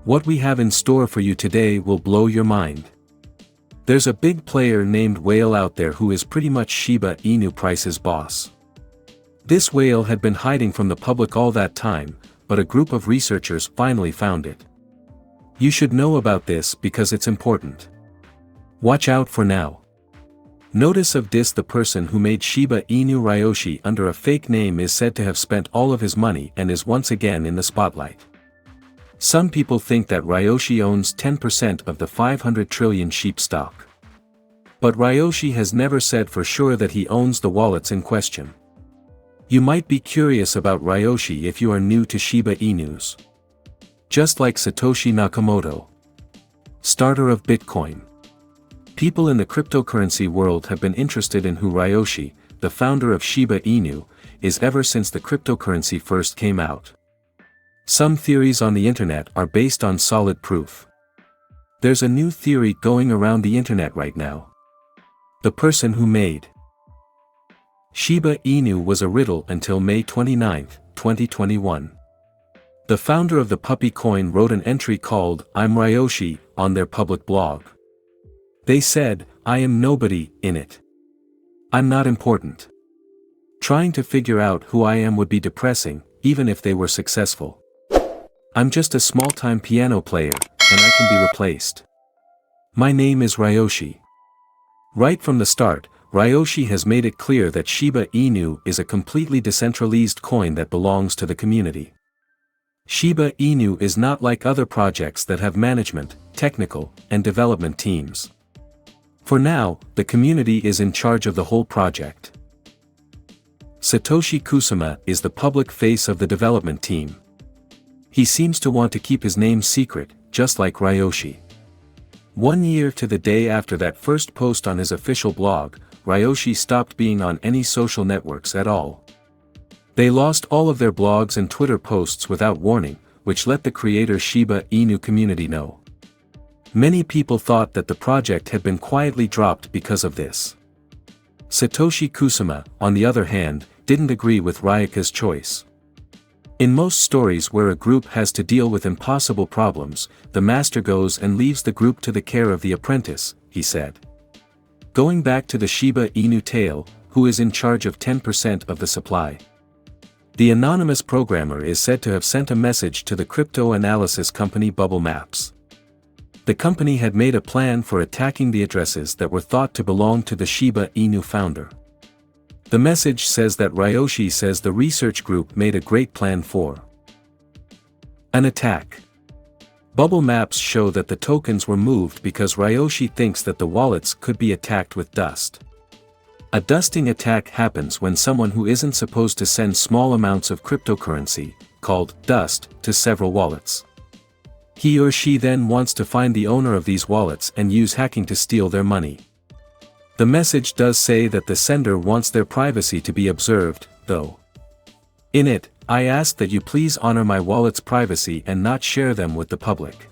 What we have in store for you today will blow your mind. There's a big player named Whale out there who is pretty much Shiba Inu Price's boss. This whale had been hiding from the public all that time, but a group of researchers finally found it. You should know about this because it's important. Watch out for now. Notice of this: the person who made Shiba Inu Ryoshi under a fake name is said to have spent all of his money and is once again in the spotlight. Some people think that Ryoshi owns 10% of the 500 trillion Shib stock. But Ryoshi has never said for sure that he owns the wallets in question. You might be curious about Ryoshi if you are new to Shiba Inus. Just like Satoshi Nakamoto, starter of Bitcoin, people in the cryptocurrency world have been interested in who Ryoshi, the founder of Shiba Inu, is ever since the cryptocurrency first came out. Some theories on the internet are based on solid proof. There's a new theory going around the internet right now. The person who made Shiba Inu was a riddle until May 29, 2021. The founder of the puppy coin wrote an entry called "I'm Ryoshi" on their public blog. They said, "I am nobody in it. I'm not important. Trying to figure out who I am would be depressing, even if they were successful. I'm just a small-time piano player, and I can be replaced. My name is Ryoshi." Right from the start, Ryoshi has made it clear that Shiba Inu is a completely decentralized coin that belongs to the community. Shiba Inu is not like other projects that have management, technical, and development teams. For now, the community is in charge of the whole project. Satoshi Kusama is the public face of the development team. He seems to want to keep his name secret, just like Ryoshi. 1 year to the day after that first post on his official blog, Ryoshi stopped being on any social networks at all. They lost all of their blogs and Twitter posts without warning, which let the creator Shiba Inu community know. Many people thought that the project had been quietly dropped because of this. Satoshi Kusama, on the other hand, didn't agree with Ryoka's choice. In most stories where a group has to deal with impossible problems, the master goes and leaves the group to the care of the apprentice, he said. Going back to the Shiba Inu tale, who is in charge of 10% of the supply? The anonymous programmer is said to have sent a message to the crypto analysis company Bubble Maps. The company had made a plan for attacking the addresses that were thought to belong to the Shiba Inu founder. The message says that Ryoshi says the research group made a great plan for an attack. Bubble Maps show that the tokens were moved because Ryoshi thinks that the wallets could be attacked with dust. A dusting attack happens when someone who isn't supposed to send small amounts of cryptocurrency, called dust, to several wallets. He or she then wants to find the owner of these wallets and use hacking to steal their money. The message does say that the sender wants their privacy to be observed, though. In it, I ask that you please honor my wallet's privacy and not share them with the public.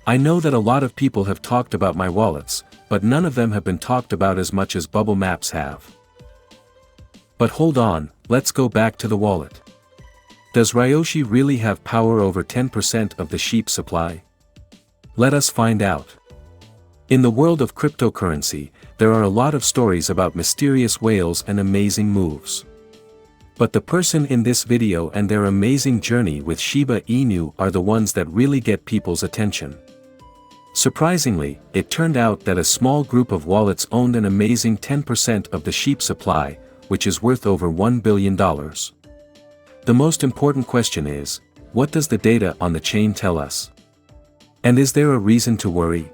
I know that a lot of people have talked about my wallets, but none of them have been talked about as much as Bubble Maps have. But hold on, let's go back to the wallet. Does Ryoshi really have power over 10% of the Shib supply? Let us find out. In the world of cryptocurrency, there are a lot of stories about mysterious whales and amazing moves. But the person in this video and their amazing journey with Shiba Inu are the ones that really get people's attention. Surprisingly, it turned out that a small group of wallets owned an amazing 10% of the Shib supply, which is worth over $1 billion. The most important question is, what does the data on the chain tell us? And is there a reason to worry?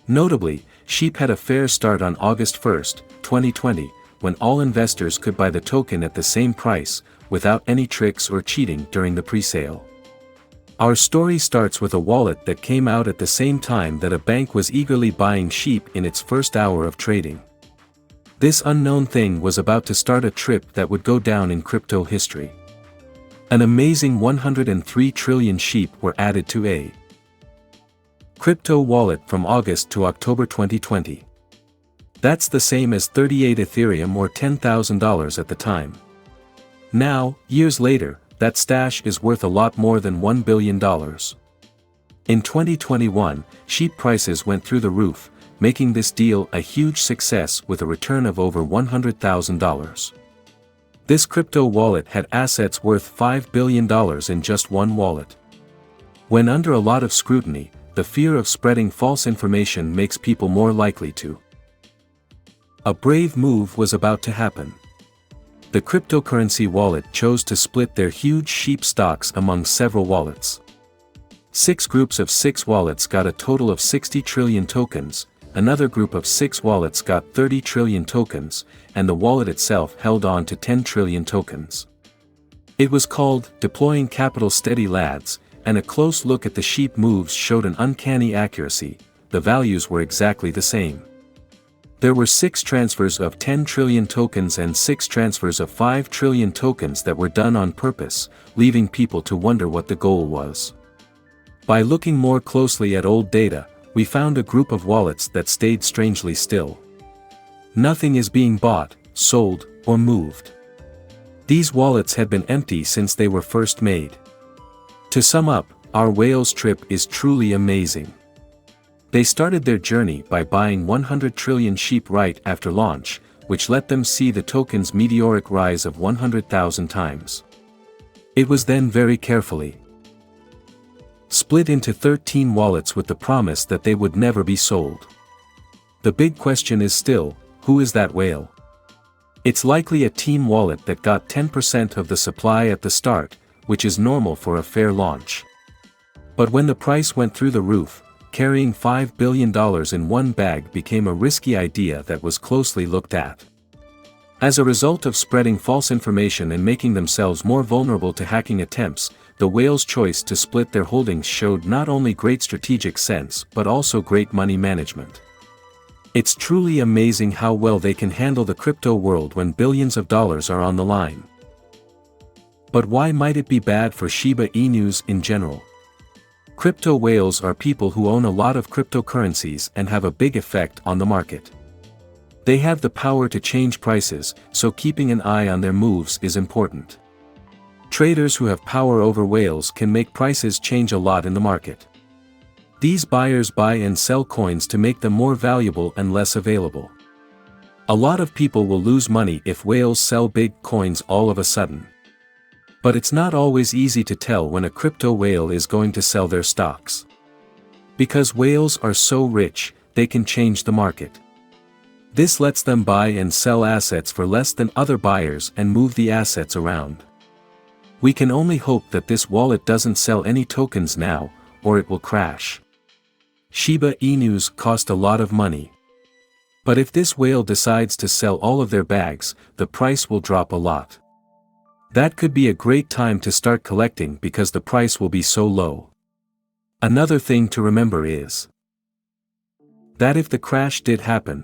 Notably, Shib had a fair start on August 1, 2020, when all investors could buy the token at the same price, without any tricks or cheating during the pre-sale. Our story starts with a wallet that came out at the same time that a bank was eagerly buying Shib in its first hour of trading. This unknown thing was about to start a trip that would go down in crypto history. An amazing 103 trillion Shib were added to a crypto wallet from August to October 2020. That's the same as 38 Ethereum or $10,000 at the time. Now, years later, that stash is worth a lot more than $1 billion. In 2021, Shib prices went through the roof, making this deal a huge success with a return of over $100,000. This crypto wallet had assets worth $5 billion in just one wallet. When under a lot of scrutiny, the fear of spreading false information makes people more likely to. A brave move was about to happen. The cryptocurrency wallet chose to split their huge Shib stocks among several wallets. 6 groups of 6 wallets got a total of 60 trillion tokens, another group of 6 wallets got 30 trillion tokens, and the wallet itself held on to 10 trillion tokens. It was called Deploying Capital Steady Lads, and a close look at the Shib moves showed an uncanny accuracy. The values were exactly the same. There were 6 transfers of 10 trillion tokens and 6 transfers of 5 trillion tokens that were done on purpose, leaving people to wonder what the goal was. By looking more closely at old data, we found a group of wallets that stayed strangely still. Nothing is being bought, sold, or moved. These wallets had been empty since they were first made. To sum up, our whales trip is truly amazing. They started their journey by buying 100 trillion Shib right after launch, which let them see the token's meteoric rise of 100,000 times. It was then very carefully split into 13 wallets with the promise that they would never be sold. The big question is still, who is that whale? It's likely a team wallet that got 10% of the supply at the start, which is normal for a fair launch. But when the price went through the roof, carrying $5 billion in one bag became a risky idea that was closely looked at. As a result of spreading false information and making themselves more vulnerable to hacking attempts, the whale's choice to split their holdings showed not only great strategic sense but also great money management. It's truly amazing how well they can handle the crypto world when billions of dollars are on the line. But why might it be bad for Shiba Inus in general? Crypto whales are people who own a lot of cryptocurrencies and have a big effect on the market. They have the power to change prices, so keeping an eye on their moves is important. Traders who have power over whales can make prices change a lot in the market. These buyers buy and sell coins to make them more valuable and less available. A lot of people will lose money if whales sell big coins all of a sudden. But it's not always easy to tell when a crypto whale is going to sell their stocks. Because whales are so rich, they can change the market. This lets them buy and sell assets for less than other buyers and move the assets around. We can only hope that this wallet doesn't sell any tokens now, or it will crash. Shiba Inus cost a lot of money. But if this whale decides to sell all of their bags, the price will drop a lot. That could be a great time to start collecting because the price will be so low. Another thing to remember is that if the crash did happen,